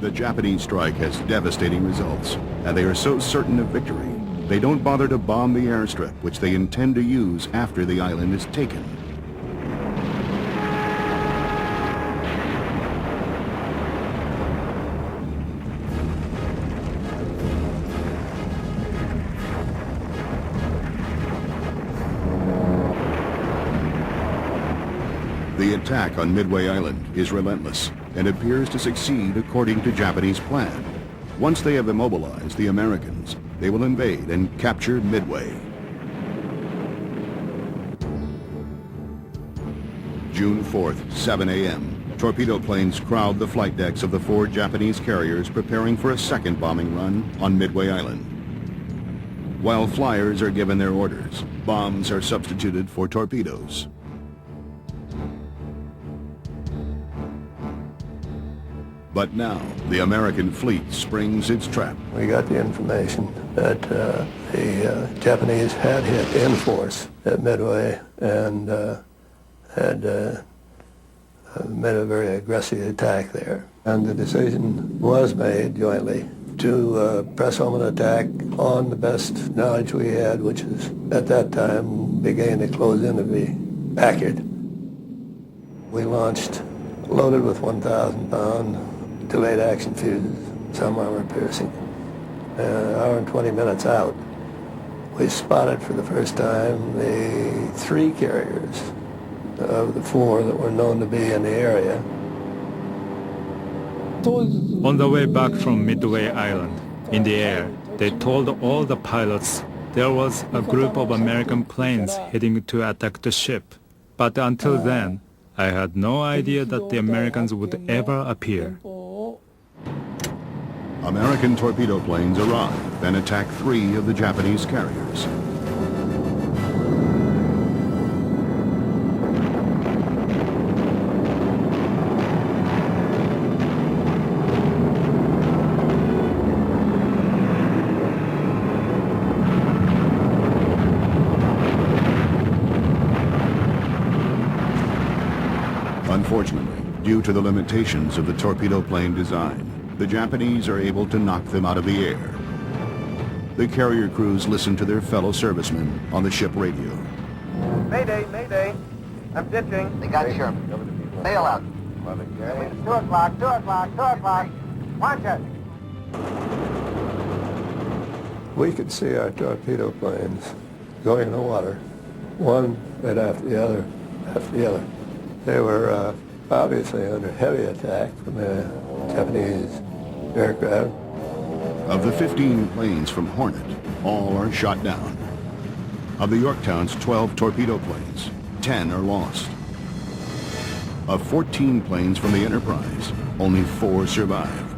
The Japanese strike has devastating results, and they are so certain of victory, they don't bother to bomb the airstrip, which they intend to use after the island is taken. The attack on Midway Island is relentless and appears to succeed according to Japanese plan. Once they have immobilized the Americans, they will invade and capture Midway. June 4th, 7 a.m. Torpedo planes crowd the flight decks of the 4 Japanese carriers preparing for a second bombing run on Midway Island. While flyers are given their orders, bombs are substituted for torpedoes. But now, the American fleet springs its trap. We got the information that the Japanese had hit in force at Midway and had made a very aggressive attack there. And the decision was made jointly to press home an attack on the best knowledge we had, which is at that time began to close in to be accurate. We launched loaded with 1,000-pound delayed action fuses, some armor piercing. An hour and 20 minutes out, we spotted for the first time the 3 carriers of the 4 that were known to be in the area. On the way back from Midway Island, in the air, they told all the pilots there was a group of American planes heading to attack the ship. But until then, I had no idea that the Americans would ever appear. American torpedo planes arrive and attack 3 of the Japanese carriers. Unfortunately, due to the limitations of the torpedo plane design, the Japanese are able to knock them out of the air. The carrier crews listen to their fellow servicemen on the ship radio. Mayday, mayday. I'm ditching. They got you. Bail out. 2 o'clock, 2 o'clock, 2 o'clock. Watch it. We could see our torpedo planes going in the water, one right after the other, after the other. They were obviously under heavy attack from the Japanese aircraft. Of the 15 planes from Hornet, all are shot down. Of the Yorktown's 12 torpedo planes, 10 are lost. Of 14 planes from the Enterprise, only 4 survive.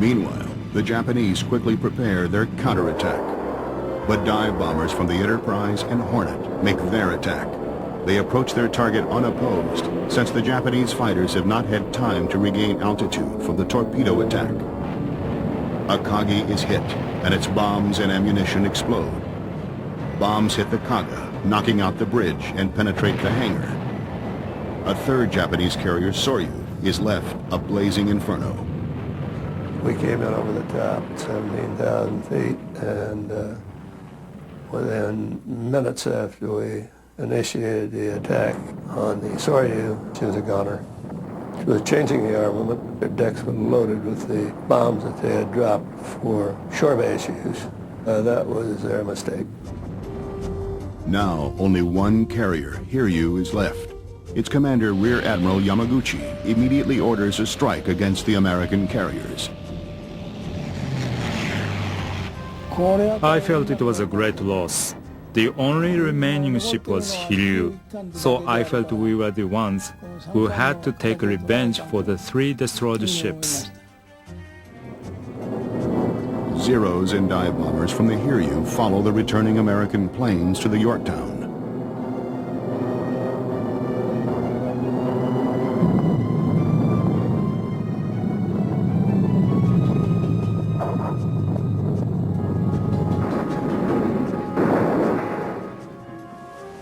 Meanwhile, the Japanese quickly prepare their counterattack. But dive bombers from the Enterprise and Hornet make their attack. They approach their target unopposed, since the Japanese fighters have not had time to regain altitude from the torpedo attack. Akagi is hit, and its bombs and ammunition explode. Bombs hit the Kaga, knocking out the bridge and penetrate the hangar. A 3rd Japanese carrier, Soryu, is left a blazing inferno. We came in over the top at 17,000 feet, and within minutes after we initiated the attack on the Soryu, she was a gunner. She was changing the armament. Their decks were loaded with the bombs that they had dropped for shore base use. That was their mistake. Now, only one carrier, Hiryu, is left. Its commander, Rear Admiral Yamaguchi, immediately orders a strike against the American carriers. I felt it was a great loss. The only remaining ship was Hiryu, so I felt we were the ones who had to take revenge for the 3 destroyed ships. Zeros and dive bombers from the Hiryu follow the returning American planes to the Yorktown.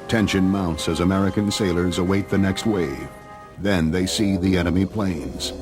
Tension mounts as American sailors await the next wave. Then they see the enemy planes.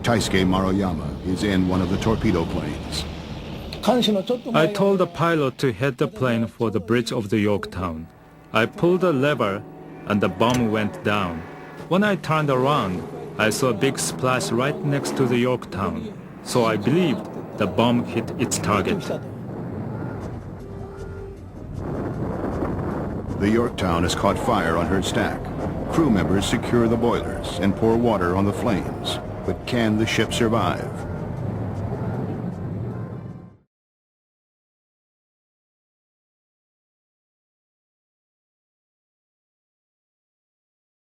Taisuke Maruyama is in one of the torpedo planes. I told the pilot to head the plane for the bridge of the Yorktown. I pulled the lever and the bomb went down. When I turned around, I saw a big splash right next to the Yorktown, so I believed the bomb hit its target. The Yorktown has caught fire on her stack. Crew members secure the boilers and pour water on the flames. But can the ship survive?